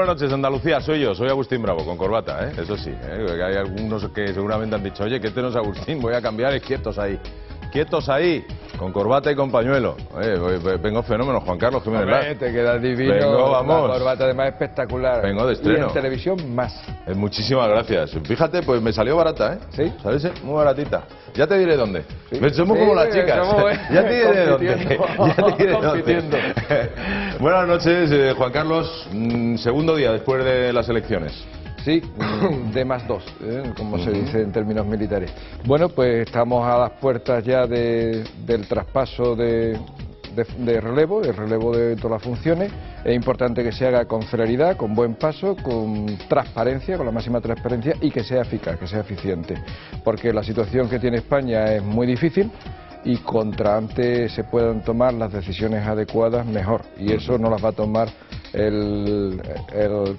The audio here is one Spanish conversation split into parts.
noches, Andalucía, soy yo, soy Agustín Bravo, con corbata, eso sí, hay algunos que seguramente han dicho, oye, que este no es Agustín, voy a cambiar, quietos ahí, con corbata y con pañuelo. Vengo fenómeno, Juan Carlos Jiménez. Te queda divino. Vengo, vamos. La corbata además espectacular. Vengo de estreno. Y en televisión más. Muchísimas gracias. Fíjate, pues me salió barata, ¿Sí? ¿Sabes? Muy baratita. Ya te diré dónde. ¿Sí? Somos como las chicas. Ya te diré dónde. Ya te diré compitiendo. Buenas noches, Juan Carlos. Segundo día después de las elecciones. Sí, D+2, como se dice en términos militares. Bueno, pues estamos a las puertas ya del traspaso de relevo, el relevo de todas las funciones. Es importante que se haga con celeridad, con buen paso, con transparencia, con la máxima transparencia y que sea eficaz, que sea eficiente. Porque la situación que tiene España es muy difícil y contra antes se puedan tomar las decisiones adecuadas, mejor. Y eso no las va a tomar el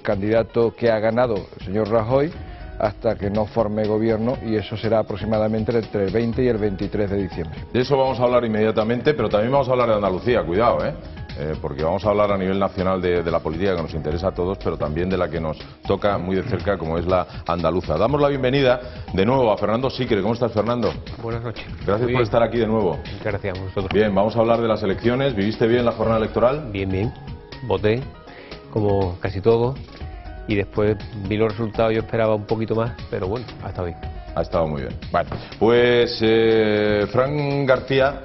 candidato que ha ganado, el señor Rajoy, hasta que no forme gobierno, y eso será aproximadamente entre el 20 y el 23 de diciembre. De eso vamos a hablar inmediatamente, pero también vamos a hablar de Andalucía, cuidado, porque vamos a hablar a nivel nacional de la política que nos interesa a todos, pero también de la que nos toca muy de cerca, como es la andaluza. Damos la bienvenida de nuevo a Fernando Sicre. ¿Cómo estás, Fernando? Buenas noches. Gracias por estar aquí de nuevo. Muchas gracias a vosotros. Bien, vamos a hablar de las elecciones. ¿Viviste bien la jornada electoral? Bien. Voté, como casi todo, y después vi los resultados. Yo esperaba un poquito más, pero bueno, ha estado bien. Ha estado muy bien. Bueno, pues Fran García,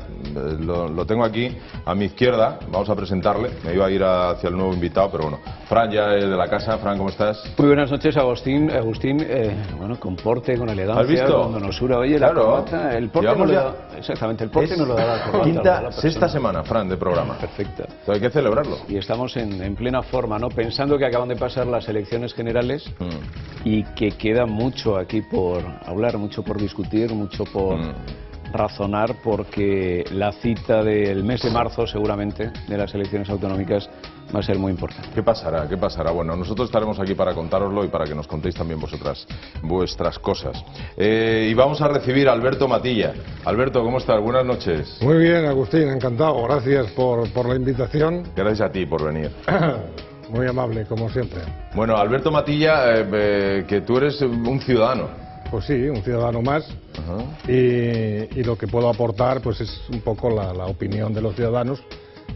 lo tengo aquí a mi izquierda, vamos a presentarle. Me iba a ir hacia el nuevo invitado, pero bueno. Fran ya es de la casa. Fran, ¿cómo estás? Muy buenas noches, Agustín. Bueno, con porte, con elegancia, ¿Has visto? con donosura. Oye, claro. La corbata, el porte no lo da, exactamente, el porte no lo da la corbata. Sexta semana, Fran, de programa. Perfecto. Hay que celebrarlo. Y estamos en plena forma, ¿no? Pensando que acaban de pasar las elecciones generales y que queda mucho aquí por hablar, mucho por discutir, mucho por razonar, porque la cita del mes de marzo, seguramente, de las elecciones autonómicas va a ser muy importante. ¿Qué pasará? ¿Qué pasará? Bueno, nosotros estaremos aquí para contároslo y para que nos contéis también vosotras vuestras cosas. Y vamos a recibir a Alberto Matilla. Alberto, ¿cómo estás? Buenas noches. Muy bien, Agustín, encantado. Gracias por la invitación. Gracias a ti por venir. Muy amable, como siempre. Bueno, Alberto Matilla, que tú eres un ciudadano. Pues sí, un ciudadano más. Y lo que puedo aportar pues es un poco la opinión de los ciudadanos,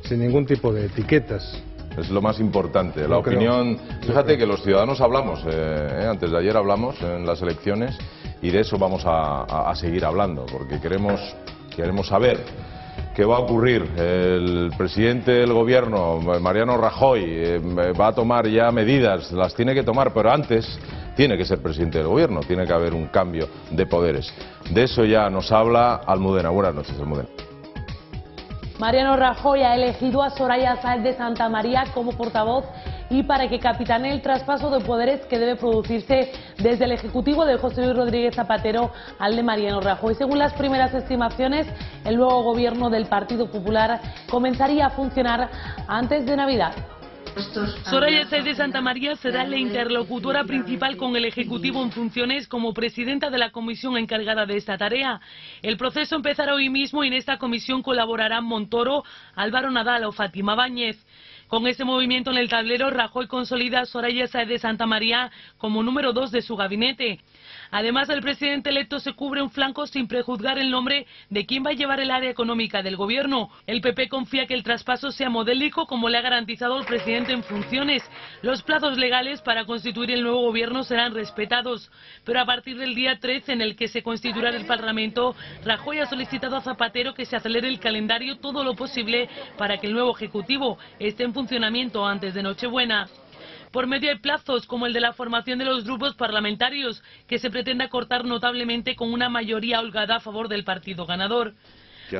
sin ningún tipo de etiquetas. Es lo más importante, la opinión. Fíjate que los ciudadanos hablamos, antes de ayer hablamos en las elecciones, y de eso vamos a seguir hablando, porque queremos saber qué va a ocurrir. El presidente del gobierno, Mariano Rajoy, va a tomar ya medidas, las tiene que tomar, pero antes tiene que ser presidente del gobierno, tiene que haber un cambio de poderes. De eso ya nos habla Almudena. Buenas noches, Almudena. Mariano Rajoy ha elegido a Soraya Sáez de Santamaría como portavoz y para que capitanee el traspaso de poderes que debe producirse desde el Ejecutivo de José Luis Rodríguez Zapatero al de Mariano Rajoy. Según las primeras estimaciones, el nuevo gobierno del Partido Popular comenzaría a funcionar antes de Navidad. Soraya Sáez de Santamaría será la interlocutora principal con el Ejecutivo en funciones como presidenta de la comisión encargada de esta tarea. El proceso empezará hoy mismo y en esta comisión colaborarán Montoro, Álvaro Nadal o Fátima Báñez. Con ese movimiento en el tablero, Rajoy consolida a Soraya Sáez de Santamaría como número 2 de su gabinete. Además, el presidente electo se cubre un flanco sin prejuzgar el nombre de quién va a llevar el área económica del gobierno. El PP confía que el traspaso sea modélico, como le ha garantizado el presidente en funciones. Los plazos legales para constituir el nuevo gobierno serán respetados. Pero a partir del día 13, en el que se constituirá el Parlamento, Rajoy ha solicitado a Zapatero que se acelere el calendario todo lo posible para que el nuevo Ejecutivo esté en funcionamiento antes de Nochebuena. Por medio de plazos como el de la formación de los grupos parlamentarios, que se pretende acortar notablemente con una mayoría holgada a favor del partido ganador.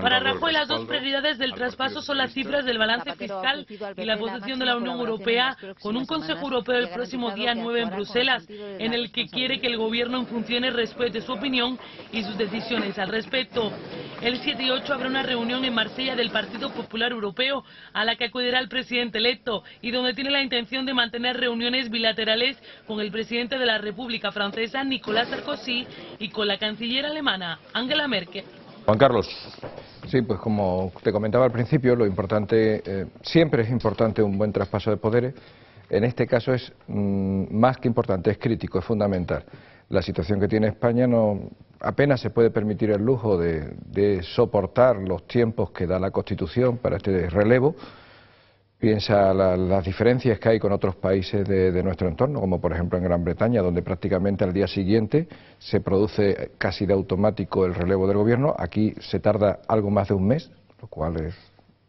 Para Rajoy, las dos prioridades del traspaso son las cifras del balance fiscal y la posición de la Unión Europea, con un Consejo Europeo el próximo día 9 en Bruselas, en el que quiere que el gobierno en funciones respete su opinión y sus decisiones al respecto. El 7 y 8 habrá una reunión en Marsella del Partido Popular Europeo, a la que acudirá el presidente electo, y donde tiene la intención de mantener reuniones bilaterales con el presidente de la República Francesa, Nicolas Sarkozy, y con la canciller alemana, Angela Merkel. Juan Carlos. Sí, pues como te comentaba al principio, lo importante, siempre es importante un buen traspaso de poderes. en este caso es más que importante, es crítico, es fundamental. La situación que tiene España apenas se puede permitir el lujo de soportar los tiempos que da la Constitución para este relevo. Piensa las diferencias que hay con otros países de nuestro entorno, como por ejemplo en Gran Bretaña, donde prácticamente al día siguiente se produce casi de automático el relevo del gobierno. Aquí se tarda algo más de un mes, lo cual es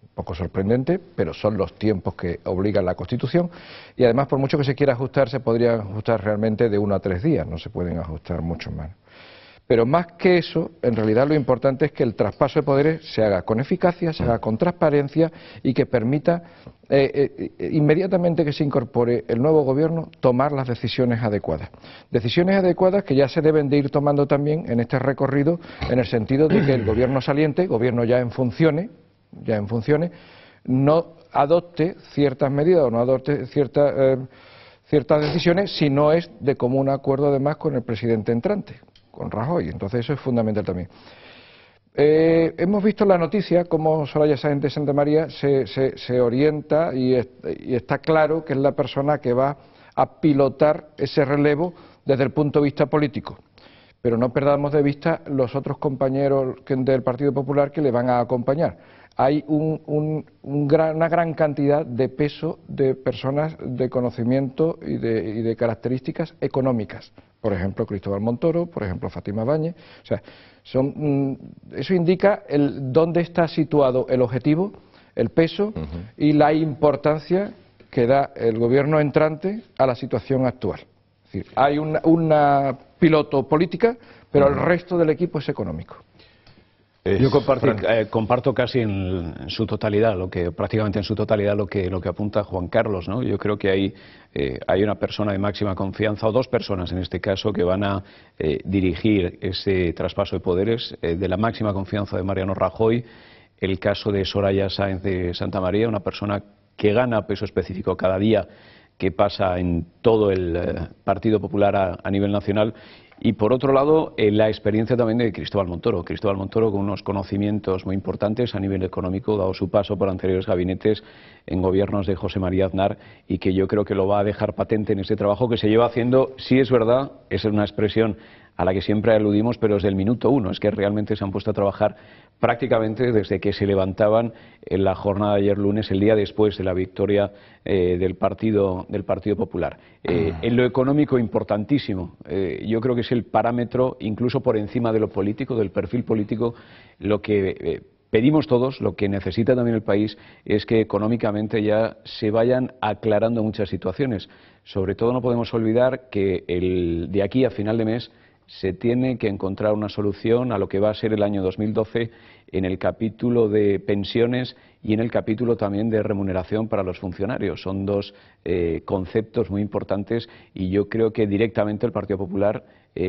un poco sorprendente, pero son los tiempos que obliga la Constitución. Y además, por mucho que se quiera ajustar, se podría ajustar realmente de 1 a 3 días, no se pueden ajustar mucho más. Pero más que eso, en realidad lo importante es que el traspaso de poderes se haga con eficacia, se haga con transparencia y que permita inmediatamente que se incorpore el nuevo gobierno tomar las decisiones adecuadas. Decisiones adecuadas que ya se deben de ir tomando también en este recorrido, en el sentido de que el gobierno saliente, gobierno ya en funciones, no adopte ciertas medidas o no adopte ciertas decisiones si no es de común acuerdo además con el presidente entrante, con Rajoy. Entonces eso es fundamental también. Hemos visto en la noticia cómo Soraya Sáenz de Santamaría se orienta y está claro que es la persona que va a pilotar ese relevo desde el punto de vista político. Pero no perdamos de vista los otros compañeros del Partido Popular que le van a acompañar. Hay una gran cantidad de peso de personas de conocimiento y de características económicas. Por ejemplo, Cristóbal Montoro, por ejemplo, Fátima Báñez. O sea, eso indica dónde está situado el objetivo, el peso y la importancia que da el gobierno entrante a la situación actual. Es decir, hay una piloto política, pero el resto del equipo es económico. Yo comparto casi en su totalidad, prácticamente en su totalidad lo que apunta Juan Carlos, ¿no? Yo creo que hay una persona de máxima confianza, o dos personas en este caso, que van a dirigir ese traspaso de poderes, de la máxima confianza de Mariano Rajoy, el caso de Soraya Sáenz de Santamaría, una persona que gana peso específico cada día que pasa en todo el Partido Popular a nivel nacional. Y por otro lado, la experiencia también de Cristóbal Montoro. Cristóbal Montoro con unos conocimientos muy importantes a nivel económico, dado su paso por anteriores gabinetes en gobiernos de José María Aznar, y que yo creo que lo va a dejar patente en ese trabajo que se lleva haciendo. Sí es verdad, es una expresión a la que siempre aludimos, pero desde el minuto uno. Es que realmente se han puesto a trabajar prácticamente desde que se levantaban en la jornada de ayer lunes, el día después de la victoria del Partido Popular. En lo económico, importantísimo. Yo creo que es el parámetro, incluso por encima de lo político, del perfil político, lo que pedimos todos, lo que necesita también el país, es que económicamente ya se vayan aclarando muchas situaciones. Sobre todo no podemos olvidar que de aquí a final de mes se tiene que encontrar una solución a lo que va a ser el año 2012 en el capítulo de pensiones y en el capítulo también de remuneración para los funcionarios. Son dos conceptos muy importantes y yo creo que directamente el Partido Popular,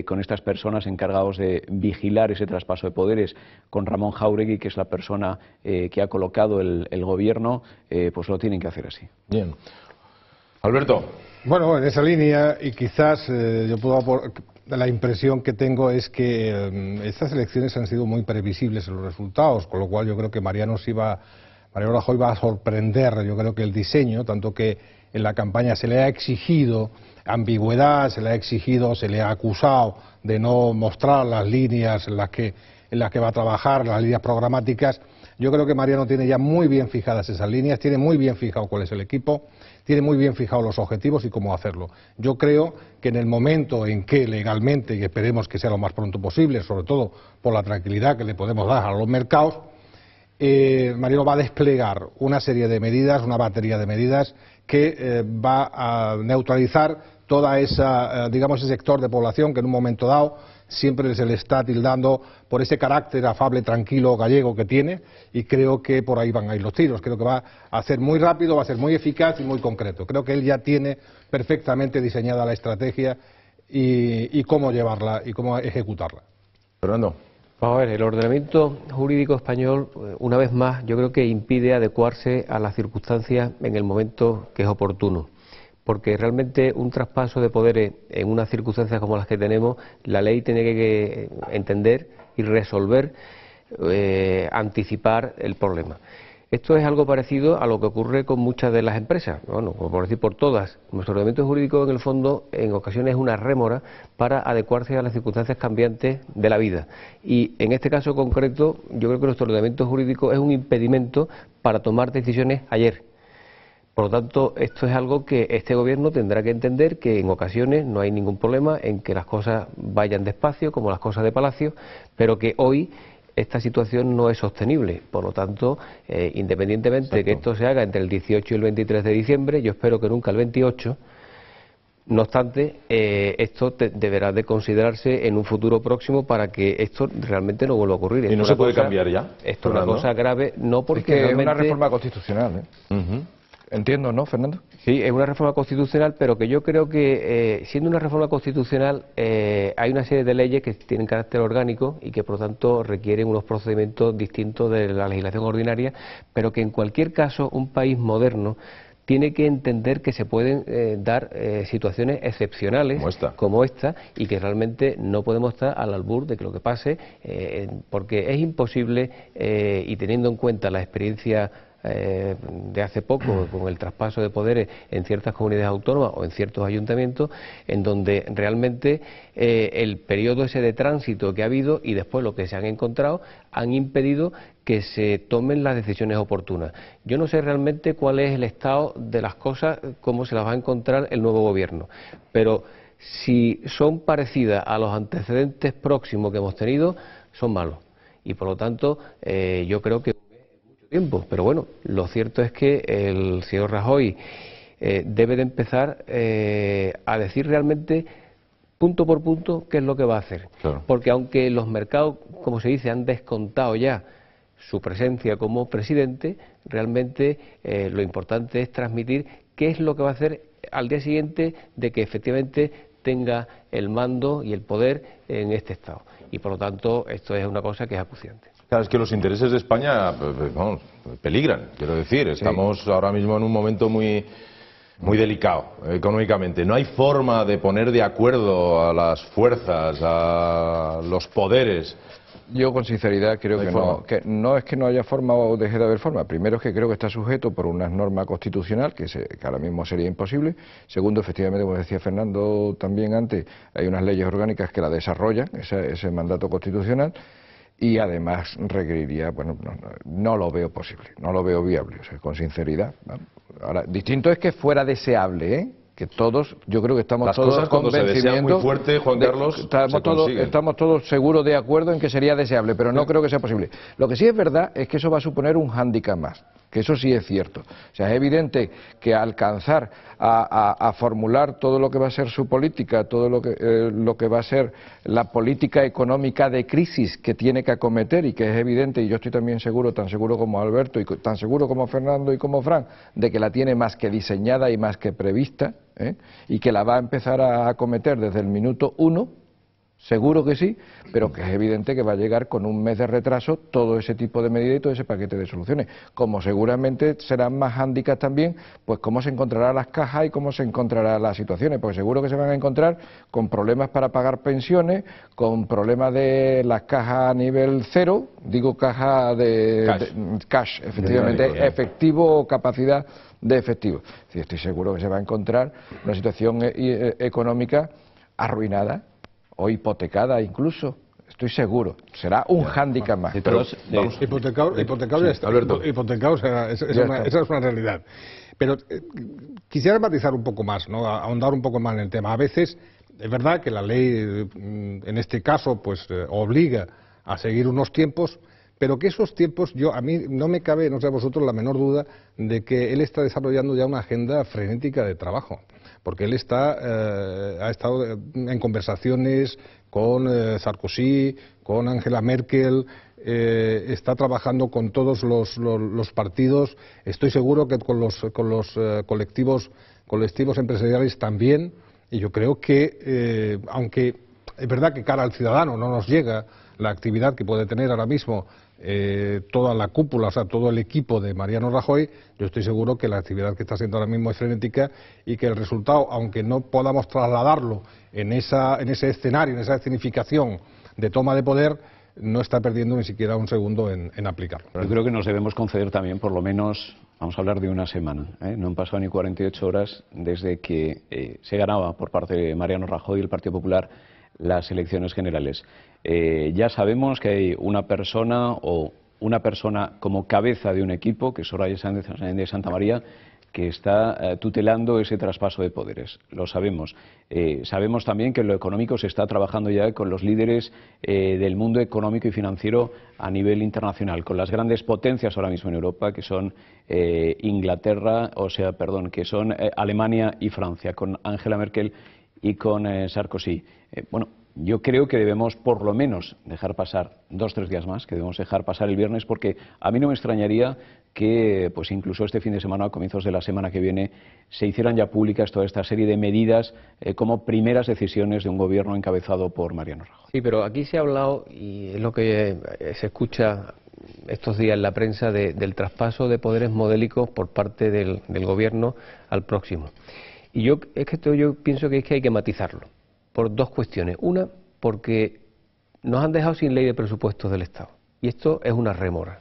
con estas personas encargados de vigilar ese traspaso de poderes, con Ramón Jáuregui, que es la persona que ha colocado el gobierno, pues lo tienen que hacer así. Bien. Alberto. Bueno, en esa línea, y quizás yo puedo aportar, la impresión que tengo es que estas elecciones han sido muy previsibles en los resultados, con lo cual yo creo que Mariano Rajoy va a sorprender. Yo creo que el diseño, tanto que en la campaña se le ha exigido ambigüedad, se le ha acusado de no mostrar las líneas en las que va a trabajar, las líneas programáticas. Yo creo que Mariano tiene ya muy bien fijadas esas líneas, tiene muy bien fijado cuál es el equipo, tiene muy bien fijados los objetivos y cómo hacerlo. Yo creo que en el momento en que legalmente, y esperemos que sea lo más pronto posible, sobre todo por la tranquilidad que le podemos dar a los mercados, Mariano va a desplegar una serie de medidas, una batería de medidas que va a neutralizar toda esa, ese sector de población que en un momento dado siempre se le está tildando por ese carácter afable, tranquilo, gallego que tiene, y creo que por ahí van a ir los tiros. Creo que va a ser muy rápido, va a ser muy eficaz y muy concreto. Creo que él ya tiene perfectamente diseñada la estrategia y cómo llevarla y cómo ejecutarla. Fernando. Vamos a ver, el ordenamiento jurídico español, una vez más, yo creo que impide adecuarse a las circunstancias en el momento que es oportuno. Porque realmente un traspaso de poderes en unas circunstancias como las que tenemos, la ley tiene que entender y resolver, anticipar el problema. Esto es algo parecido a lo que ocurre con muchas de las empresas, bueno, por decir por todas. Nuestro ordenamiento jurídico, en el fondo, en ocasiones es una rémora para adecuarse a las circunstancias cambiantes de la vida. Y en este caso concreto, yo creo que nuestro ordenamiento jurídico es un impedimento para tomar decisiones ayer. Por lo tanto, esto es algo que este Gobierno tendrá que entender, que en ocasiones no hay ningún problema en que las cosas vayan despacio, como las cosas de Palacio, pero que hoy esta situación no es sostenible. Por lo tanto, independientemente de que esto se haga entre el 18 y el 23 de diciembre, yo espero que nunca el 28, no obstante, esto deberá de considerarse en un futuro próximo para que esto realmente no vuelva a ocurrir. ¿Y no se puede cambiar ya? Esto es una cosa grave, no porque es que realmente... es una reforma constitucional, ¿eh? Entiendo, ¿no, Fernando? Sí, es una reforma constitucional, pero que yo creo que, siendo una reforma constitucional, hay una serie de leyes que tienen carácter orgánico y que, por lo tanto, requieren unos procedimientos distintos de la legislación ordinaria, pero que, en cualquier caso, un país moderno tiene que entender que se pueden dar situaciones excepcionales como esta y que realmente no podemos estar al albur de que lo que pase, porque es imposible, y teniendo en cuenta la experiencia de hace poco con el traspaso de poderes en ciertas comunidades autónomas o en ciertos ayuntamientos, en donde realmente el periodo ese de tránsito que ha habido y después lo que se han encontrado han impedido que se tomen las decisiones oportunas. Yo no sé realmente cuál es el estado de las cosas, cómo se las va a encontrar el nuevo Gobierno, pero si son parecidas a los antecedentes próximos que hemos tenido, son malos. Y por lo tanto, yo creo que tiempo, pero bueno, lo cierto es que el señor Rajoy debe de empezar a decir realmente punto por punto qué es lo que va a hacer. Claro. Porque aunque los mercados, como se dice, han descontado ya su presencia como presidente, realmente lo importante es transmitir qué es lo que va a hacer al día siguiente de que efectivamente tenga el mando y el poder en este Estado. Y por lo tanto, esto es una cosa que es acuciante. Claro, es que los intereses de España vamos, peligran, quiero decir. Estamos ahora mismo en un momento muy delicado económicamente. No hay forma de poner de acuerdo a las fuerzas, a los poderes. Yo con sinceridad creo que no es que no haya forma o deje de haber forma. Primero es que creo que está sujeto por una norma constitucional que ahora mismo sería imposible. Segundo, efectivamente, como decía Fernando también antes, hay unas leyes orgánicas que la desarrollan, ese mandato constitucional. Y además requeriría, bueno, no lo veo posible, no lo veo viable, o sea, con sinceridad. Ahora, distinto es que fuera deseable, ¿eh? Que todos, yo creo que estamos todos cuando se desean muy fuerte, Juan Carlos, estamos todos seguros de acuerdo en que sería deseable, pero no creo que sea posible. Lo que sí es verdad es que eso va a suponer un hándicap más, que eso sí es cierto. O sea, es evidente que alcanzar a formular todo lo que va a ser su política, todo lo que va a ser la política económica de crisis que tiene que acometer, y que es evidente, y yo estoy también seguro, tan seguro como Alberto y tan seguro como Fernando y como Fran, de que la tiene más que diseñada y más que prevista, y que la va a empezar a acometer desde el minuto 1, seguro que sí, pero que es evidente que va a llegar con un mes de retraso todo ese tipo de medidas y todo ese paquete de soluciones. Como seguramente serán más hándicaps también, pues cómo se encontrarán las cajas y cómo se encontrarán las situaciones, porque seguro que se van a encontrar con problemas para pagar pensiones, con problemas de las cajas a nivel cero, digo caja de cash, efectivamente, efectivo o capacidad de efectivo. Sí, estoy seguro que se va a encontrar una situación económica arruinada o hipotecada incluso, estoy seguro. Será un hándicap más. Pero hipotecado ya está. Hipotecado, esa es una realidad. Pero quisiera matizar un poco más, ¿no? Ahondar un poco más en el tema. A veces es verdad que la ley, en este caso, pues obliga a seguir unos tiempos, pero que esos tiempos, a mí no me cabe, no sé a vosotros, la menor duda de que él está desarrollando ya una agenda frenética de trabajo, porque él ha estado en conversaciones con Sarkozy, con Angela Merkel, está trabajando con todos los partidos, estoy seguro que con los colectivos empresariales también, y yo creo que, aunque es verdad que cara al ciudadano no nos llega la actividad que puede tener ahora mismo toda la cúpula, o sea, todo el equipo de Mariano Rajoy, yo estoy seguro que la actividad que está haciendo ahora mismo es frenética y que el resultado, aunque no podamos trasladarlo en ese escenario, en esa escenificación de toma de poder, no está perdiendo ni siquiera un segundo en aplicarlo. Yo creo que nos debemos conceder también, por lo menos, vamos a hablar de una semana, ¿eh? No han pasado ni 48 horas desde que se ganaba por parte de Mariano Rajoy y el Partido Popular las elecciones generales. Ya sabemos que hay una persona como cabeza de un equipo, que es Soraya Sáenz de Santamaría, que está tutelando ese traspaso de poderes. Lo sabemos. Sabemos también que en lo económico se está trabajando ya con los líderes del mundo económico y financiero a nivel internacional, con las grandes potencias ahora mismo en Europa, que son que son Alemania y Francia, con Angela Merkel y con Sarkozy. Yo creo que debemos por lo menos dejar pasar 2 o 3 días más, que debemos dejar pasar el viernes, porque a mí no me extrañaría que pues incluso este fin de semana, a comienzos de la semana que viene, se hicieran ya públicas toda esta serie de medidas como primeras decisiones de un gobierno encabezado por Mariano Rajoy. Sí, pero aquí se ha hablado, y es lo que se escucha estos días en la prensa, del traspaso de poderes modélicos por parte del gobierno al próximo. Y yo pienso que hay que matizarlo por 2 cuestiones. Una, porque nos han dejado sin ley de presupuestos del Estado. Y esto es una rémora.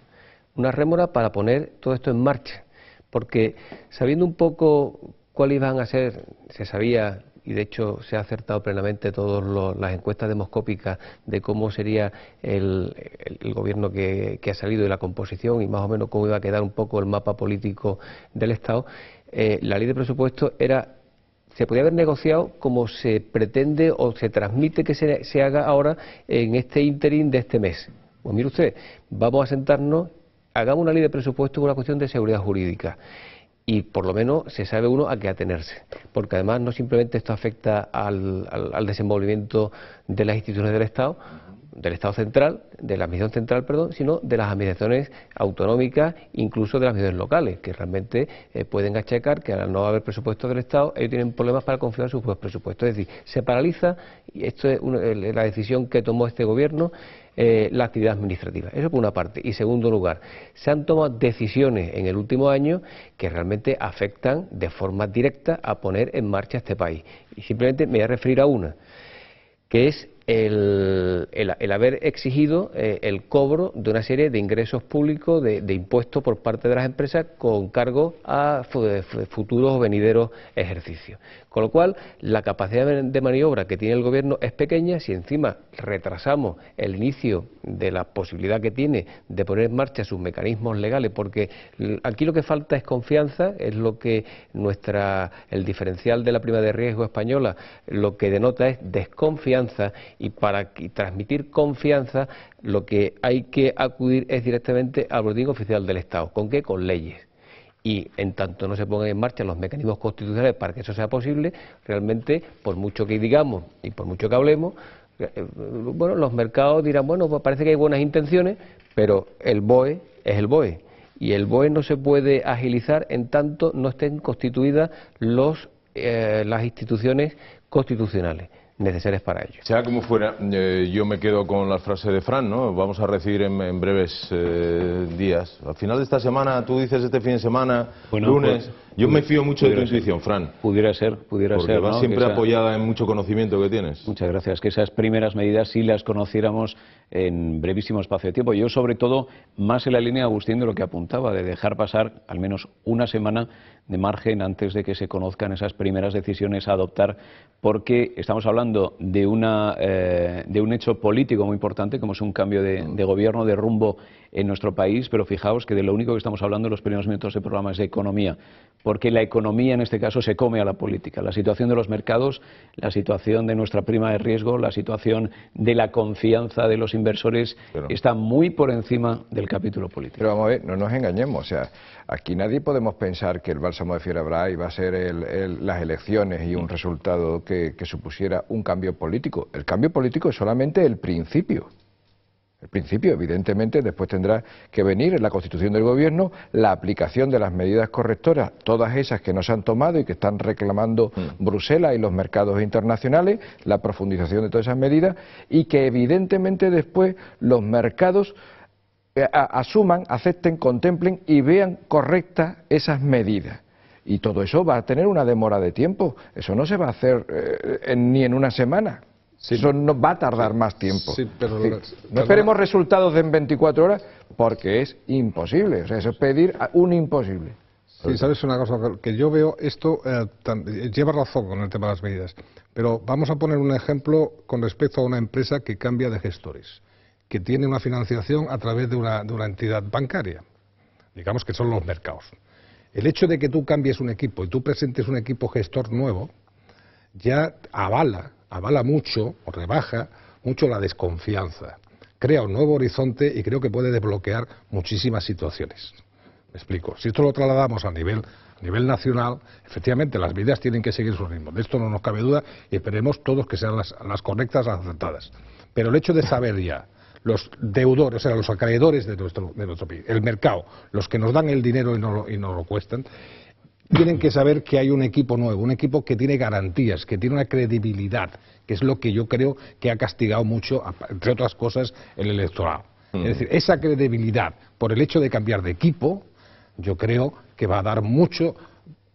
Una rémora para poner todo esto en marcha. Porque sabiendo un poco cuáles iban a ser, se sabía, y de hecho se ha acertado plenamente todas las encuestas demoscópicas de cómo sería el gobierno que ha salido de la composición y más o menos cómo iba a quedar un poco el mapa político del Estado, la ley de presupuestos se podía haber negociado como se pretende o se transmite que se haga ahora en este ínterin de este mes. Pues mire usted, vamos a sentarnos, hagamos una ley de presupuesto, una cuestión de seguridad jurídica. Y por lo menos se sabe uno a qué atenerse. Porque además no simplemente esto afecta al desenvolvimiento de las instituciones del Estado central, de la administración central, perdón, sino de las administraciones autonómicas, incluso de las administraciones locales, que realmente pueden achacar que al no haber presupuestos del Estado, ellos tienen problemas para confiar en sus propios presupuestos. Es decir, se paraliza, y esto es la decisión que tomó este gobierno, la actividad administrativa. Eso por una parte. Y segundo lugar, se han tomado decisiones en el último año que realmente afectan de forma directa a poner en marcha este país. Y simplemente me voy a referir a una, que es el haber exigido el cobro de una serie de ingresos públicos, de impuestos por parte de las empresas con cargo a futuros o venideros ejercicios. Con lo cual, la capacidad de maniobra que tiene el Gobierno es pequeña. Si encima retrasamos el inicio de la posibilidad que tiene de poner en marcha sus mecanismos legales, porque aquí lo que falta es confianza, es lo que el diferencial de la prima de riesgo española lo que denota es desconfianza, y para transmitir confianza lo que hay que acudir es directamente al boletín oficial del Estado. ¿Con qué? Con leyes. Y en tanto no se pongan en marcha los mecanismos constitucionales para que eso sea posible, realmente, por mucho que digamos y por mucho que hablemos, los mercados dirán, pues parece que hay buenas intenciones, pero el BOE es el BOE. Y el BOE no se puede agilizar en tanto no estén constituidas las instituciones constitucionales necesarias para ello. Sea como fuera, yo me quedo con la frase de Fran, ¿no? Vamos a recibir en breves días. Al final de esta semana, tú dices este fin de semana, lunes. Yo me fío mucho de tu intuición, Fran. Pudiera ser, porque vas siempre apoyada en mucho conocimiento que tienes. Muchas gracias. Que esas primeras medidas sí las conociéramos en brevísimo espacio de tiempo. Yo, sobre todo, más en la línea, Agustín, de lo que apuntaba, de dejar pasar al menos una semana de margen antes de que se conozcan esas primeras decisiones a adoptar, porque estamos hablando de un hecho político muy importante, como es un cambio de gobierno, de rumbo en nuestro país, pero fijaos que de lo único que estamos hablando en los primeros minutos del programa es de economía, porque la economía en este caso se come a la política. La situación de los mercados, la situación de nuestra prima de riesgo, la situación de la confianza de los inversores está muy por encima del capítulo político. Pero vamos a ver, no nos engañemos, o sea, aquí nadie podemos pensar que el bálsamo de Fierabras iba a ser las elecciones y un resultado que supusiera un cambio político. El cambio político es solamente el principio. El principio, evidentemente, después tendrá que venir en la constitución del gobierno la aplicación de las medidas correctoras, todas esas que no se han tomado y que están reclamando Bruselas y los mercados internacionales, la profundización de todas esas medidas, y que evidentemente después los mercados asuman, acepten, contemplen y vean correctas esas medidas. Y todo eso va a tener una demora de tiempo, eso no se va a hacer ni en una semana. Sí. Eso no va a tardar más tiempo. Sí, pero no esperemos resultados en 24 horas porque es imposible. O sea, eso es pedir un imposible. Sí, sabes una cosa, que yo veo esto, lleva razón con el tema de las medidas, pero vamos a poner un ejemplo con respecto a una empresa que cambia de gestores, que tiene una financiación a través de una entidad bancaria, digamos que son los mercados. El hecho de que tú cambies un equipo y tú presentes un equipo gestor nuevo, ya avala mucho o rebaja mucho la desconfianza, crea un nuevo horizonte y creo que puede desbloquear muchísimas situaciones. Me explico. Si esto lo trasladamos a nivel nacional, efectivamente las medidas tienen que seguir su ritmo. De esto no nos cabe duda y esperemos todos que sean las correctas, las acertadas. Pero el hecho de saber ya los deudores, o sea, los acreedores de nuestro país, el mercado, los que nos dan el dinero y nos lo cuestan, tienen que saber que hay un equipo nuevo, un equipo que tiene garantías, que tiene una credibilidad, que es lo que yo creo que ha castigado mucho, entre otras cosas, el electorado. Es decir, esa credibilidad, por el hecho de cambiar de equipo, yo creo que va a dar mucho,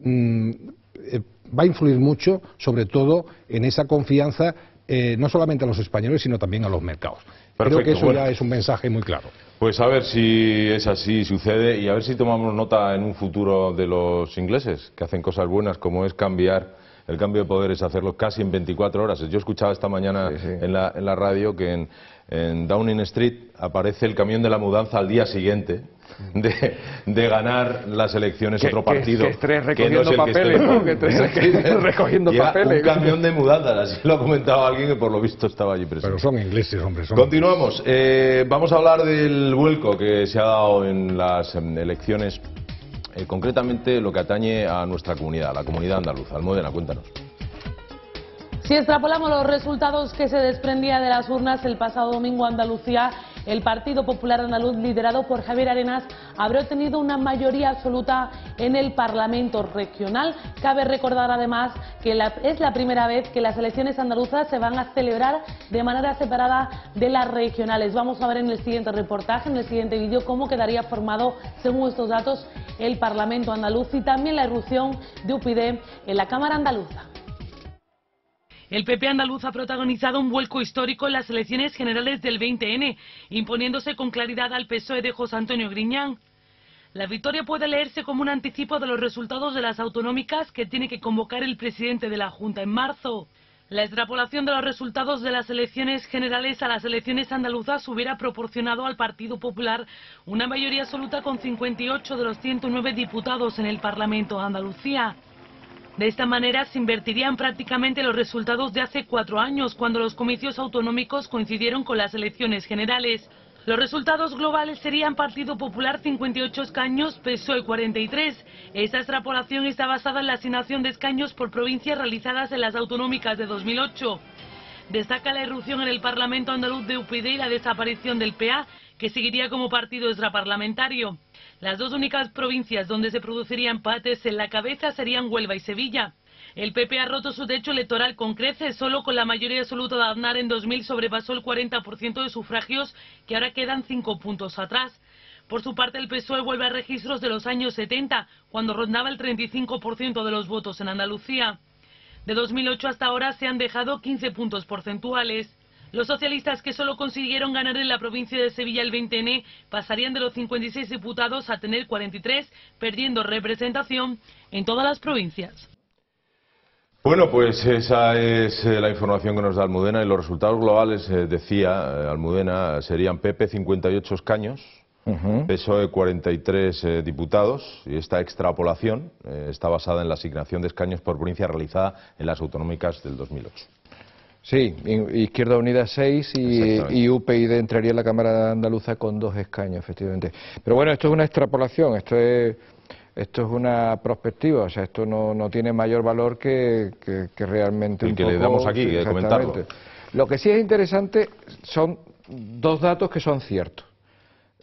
va a influir mucho, sobre todo en esa confianza, no solamente a los españoles, sino también a los mercados. Perfecto, creo que eso ya es un mensaje muy claro. Pues a ver si es así, sucede, y a ver si tomamos nota en un futuro de los ingleses, que hacen cosas buenas, como es cambiar, el cambio de poderes, hacerlo casi en 24 horas. Yo escuchaba esta mañana en la radio que en Downing Street aparece el camión de la mudanza al día siguiente de ganar las elecciones otro partido. Que estés recogiendo papeles, ¿no? Que estés recogiendo papeles. Un camión de mudanzas, así lo ha comentado alguien que por lo visto estaba allí presente. Pero son ingleses, hombre. Continuamos. Vamos a hablar del vuelco que se ha dado en las elecciones, concretamente lo que atañe a nuestra comunidad, a la comunidad andaluza. Almudena, cuéntanos. Si extrapolamos los resultados que se desprendía de las urnas el pasado domingo, Andalucía, el Partido Popular Andaluz, liderado por Javier Arenas, habrá obtenido una mayoría absoluta en el Parlamento regional. Cabe recordar además que es la primera vez que las elecciones andaluzas se van a celebrar de manera separada de las regionales. Vamos a ver en el siguiente reportaje, en el siguiente vídeo, cómo quedaría formado, según estos datos, el Parlamento andaluz y también la irrupción de UPyD en la Cámara andaluza. El PP andaluz ha protagonizado un vuelco histórico en las elecciones generales del 20N, imponiéndose con claridad al PSOE de José Antonio Griñán. La victoria puede leerse como un anticipo de los resultados de las autonómicas que tiene que convocar el presidente de la Junta en marzo. La extrapolación de los resultados de las elecciones generales a las elecciones andaluzas hubiera proporcionado al Partido Popular una mayoría absoluta con 58 de los 109 diputados en el Parlamento de Andalucía. De esta manera se invertirían prácticamente los resultados de hace 4 años, cuando los comicios autonómicos coincidieron con las elecciones generales. Los resultados globales serían Partido Popular 58 escaños, PSOE 43. Esta extrapolación está basada en la asignación de escaños por provincias realizadas en las autonómicas de 2008. Destaca la irrupción en el Parlamento andaluz de UPyD y la desaparición del PA, que seguiría como partido extraparlamentario. Las dos únicas provincias donde se producirían empates en la cabeza serían Huelva y Sevilla. El PP ha roto su techo electoral con creces, solo con la mayoría absoluta de Aznar en 2000 sobrepasó el 40% de sufragios, que ahora quedan 5 puntos atrás. Por su parte, el PSOE vuelve a registros de los años 70, cuando rondaba el 35% de los votos en Andalucía. De 2008 hasta ahora se han dejado 15 puntos porcentuales. Los socialistas, que solo consiguieron ganar en la provincia de Sevilla el 20N, pasarían de los 56 diputados a tener 43, perdiendo representación en todas las provincias. Bueno, pues esa es la información que nos da Almudena, y los resultados globales, decía Almudena, serían PP 58 escaños, PSOE 43 diputados, y esta extrapolación está basada en la asignación de escaños por provincia realizada en las autonómicas del 2008. Sí, Izquierda Unida 6 y UPyD entraría en la Cámara Andaluza con 2 escaños, efectivamente. Pero bueno, esto es una extrapolación, esto es una perspectiva, o sea, esto no tiene mayor valor que realmente el que le damos aquí, que comentarlo. Lo que sí es interesante son 2 datos que son ciertos.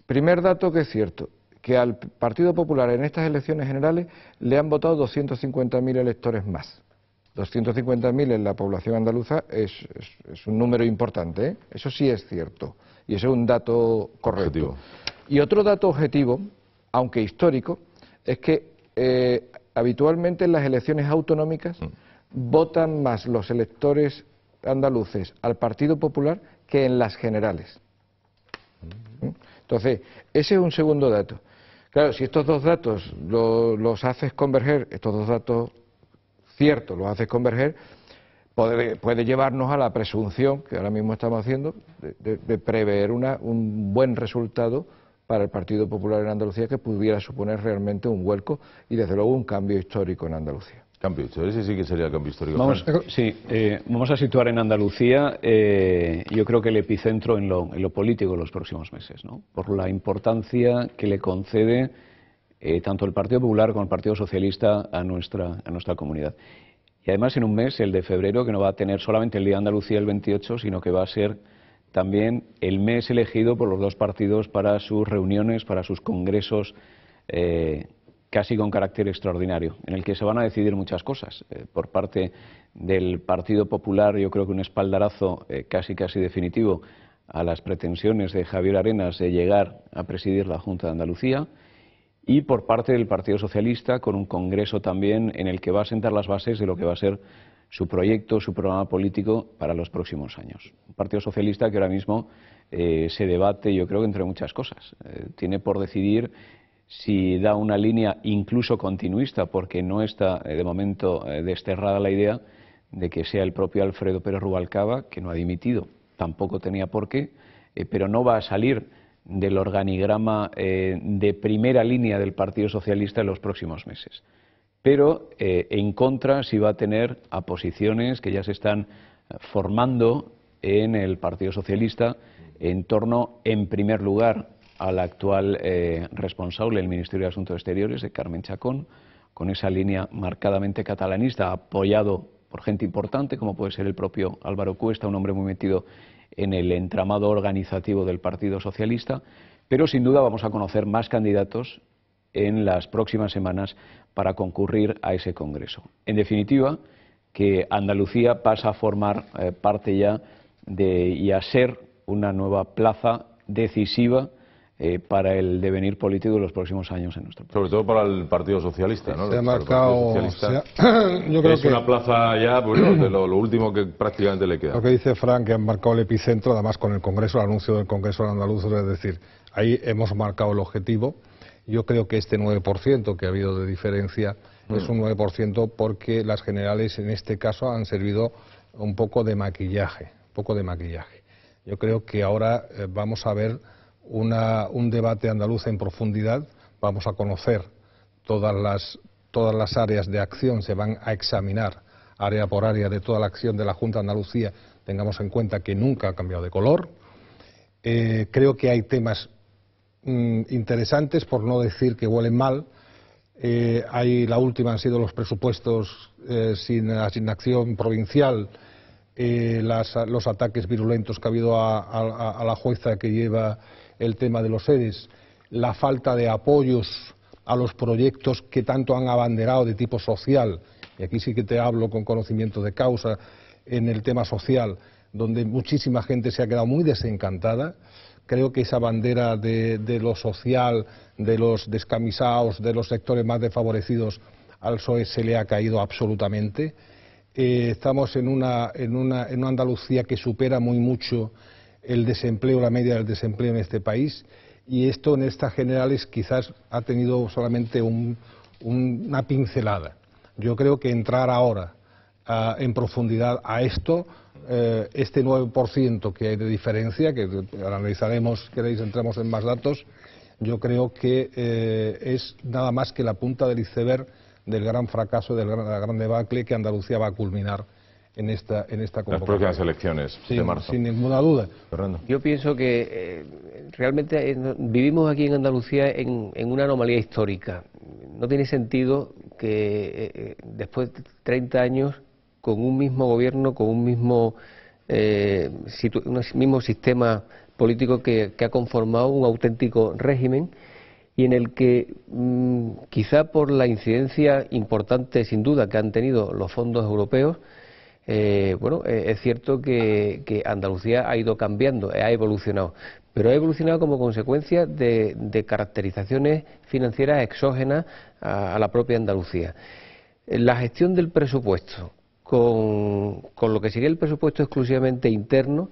Primer dato que es cierto, que al Partido Popular en estas elecciones generales le han votado 250.000 electores más. 250.000 en la población andaluza es un número importante, ¿eh? Eso sí es cierto, y ese es un dato correcto. Objetivo. Y otro dato objetivo, aunque histórico, es que habitualmente en las elecciones autonómicas votan más los electores andaluces al Partido Popular que en las generales. Entonces, ese es un segundo dato. Claro, si estos dos datos los haces converger, estos dos datos ciertos los haces converger, puede llevarnos a la presunción, que ahora mismo estamos haciendo, de prever un buen resultado para el Partido Popular en Andalucía, que pudiera suponer realmente un vuelco y desde luego un cambio histórico en Andalucía. Cambio histórico, ese sí que sería el cambio histórico. Vamos a situar en Andalucía, yo creo que el epicentro en lo político en los próximos meses, ¿no? Por la importancia que le concede tanto el Partido Popular como el Partido Socialista a nuestra comunidad. Y además en un mes, el de febrero, que no va a tener solamente el Día de Andalucía el 28, sino que va a ser también el mes elegido por los dos partidos para sus reuniones, para sus congresos, casi con carácter extraordinario, en el que se van a decidir muchas cosas. Por parte del Partido Popular, yo creo que un espaldarazo casi definitivo a las pretensiones de Javier Arenas de llegar a presidir la Junta de Andalucía, y por parte del Partido Socialista, con un congreso también en el que va a sentar las bases de lo que va a ser su proyecto, su programa político para los próximos años. Un Partido Socialista que ahora mismo se debate, yo creo que entre muchas cosas. Tiene por decidir si da una línea incluso continuista, porque no está de momento desterrada la idea de que sea el propio Alfredo Pérez Rubalcaba, que no ha dimitido, tampoco tenía por qué, pero no va a salir del organigrama de primera línea del Partido Socialista en los próximos meses. Pero en contra sí va a tener a posiciones que ya se están formando en el Partido Socialista en torno, en primer lugar, al actual responsable del Ministerio de Asuntos Exteriores, de Carmen Chacón, con esa línea marcadamente catalanista, apoyado por gente importante, como puede ser el propio Álvaro Cuesta, un hombre muy metido en el entramado organizativo del Partido Socialista, pero sin duda vamos a conocer más candidatos en las próximas semanas para concurrir a ese congreso. En definitiva, que Andalucía pasa a formar parte ya y a ser una nueva plaza decisiva para el devenir político de los próximos años en nuestro país. Sobre todo para el Partido Socialista, ¿no? Se ha marcado, yo creo es una plaza ya, bueno, de lo último que prácticamente le queda. Lo que dice Frank, que han marcado el epicentro, además con el Congreso, el anuncio del Congreso andaluz, es decir, ahí hemos marcado el objetivo. Yo creo que este 9% que ha habido de diferencia es un 9% porque las generales en este caso han servido un poco de maquillaje, Yo creo que ahora vamos a ver un debate andaluz en profundidad, vamos a conocer todas las áreas de acción, se van a examinar área por área de toda la acción de la Junta de Andalucía, tengamos en cuenta que nunca ha cambiado de color. Creo que hay temas interesantes, por no decir que huelen mal. La última han sido los presupuestos sin asignación provincial, los ataques virulentos que ha habido a la jueza que lleva el tema de los ERES, la falta de apoyos a los proyectos que tanto han abanderado de tipo social, y aquí sí que te hablo con conocimiento de causa, en el tema social, donde muchísima gente se ha quedado muy desencantada. Creo que esa bandera de lo social, de los descamisados, de los sectores más desfavorecidos, al PSOE se le ha caído absolutamente. Estamos en una Andalucía que supera muy mucho el desempleo, la media del desempleo en este país, y esto en estas generales quizás ha tenido solamente una pincelada. Yo creo que entrar ahora en profundidad a esto, este 9% que hay de diferencia, que analizaremos, queréis entramos en más datos, yo creo que es nada más que la punta del iceberg del gran fracaso, de la gran debacle que Andalucía va a culminar en esta convocatoria. Las próximas elecciones de marzo. Sin ninguna duda. Fernando. Yo pienso que realmente vivimos aquí en Andalucía en una anomalía histórica. No tiene sentido que después de 30 años, con un mismo gobierno, con un mismo sistema político que ha conformado un auténtico régimen, y en el que quizá por la incidencia importante, sin duda, que han tenido los fondos europeos, es cierto que Andalucía ha ido cambiando, ha evolucionado, pero ha evolucionado como consecuencia de caracterizaciones financieras exógenas a la propia Andalucía. La gestión del presupuesto con lo que sería el presupuesto exclusivamente interno,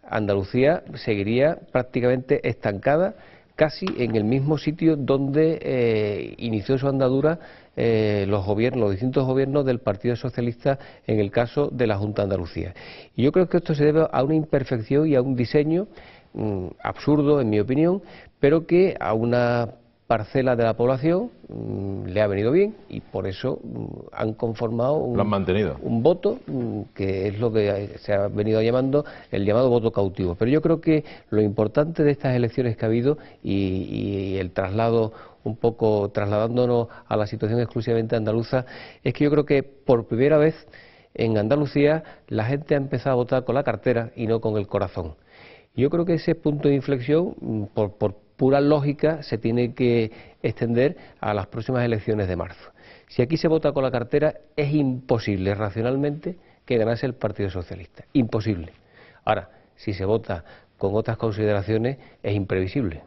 Andalucía seguiría prácticamente estancada, casi en el mismo sitio donde inició su andadura los distintos gobiernos del Partido Socialista en el caso de la Junta de Andalucía. Y yo creo que esto se debe a una imperfección y a un diseño absurdo, en mi opinión, pero que a una parcela de la población le ha venido bien y por eso han conformado lo han mantenido. Un voto que es lo que se ha venido llamando el llamado voto cautivo. Pero yo creo que lo importante de estas elecciones que ha habido y el traslado, un poco trasladándonos a la situación exclusivamente andaluza, es que yo creo que por primera vez en Andalucía la gente ha empezado a votar con la cartera y no con el corazón. Yo creo que ese punto de inflexión, por pura lógica, se tiene que extender a las próximas elecciones de marzo. Si aquí se vota con la cartera, es imposible racionalmente que ganase el Partido Socialista. Imposible. Ahora, si se vota con otras consideraciones, es imprevisible.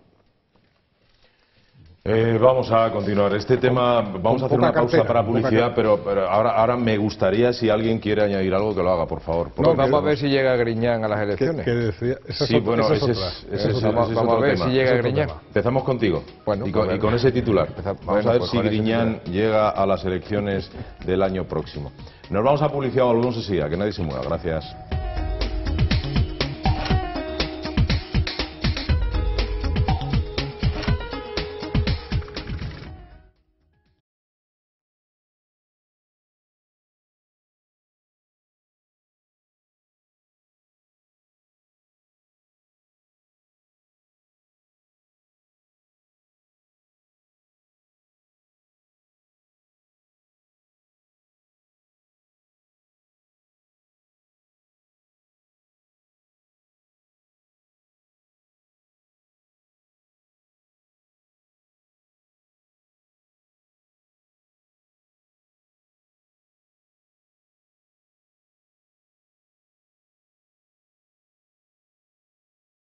Vamos a continuar. Este tema, vamos a hacer una pausa para publicidad, pero ahora me gustaría, si alguien quiere añadir algo, que lo haga, por favor. Vamos a ver si llega Griñán a las elecciones. ¿Qué decía? Sí, bueno, ese es vamos a ver si llega Griñán. Empezamos contigo. Bueno, y con ese titular. Vamos a ver si Griñán llega a las elecciones del año próximo. Nos vamos a publicidad, volvemos enseguida, que nadie se mueva. Gracias.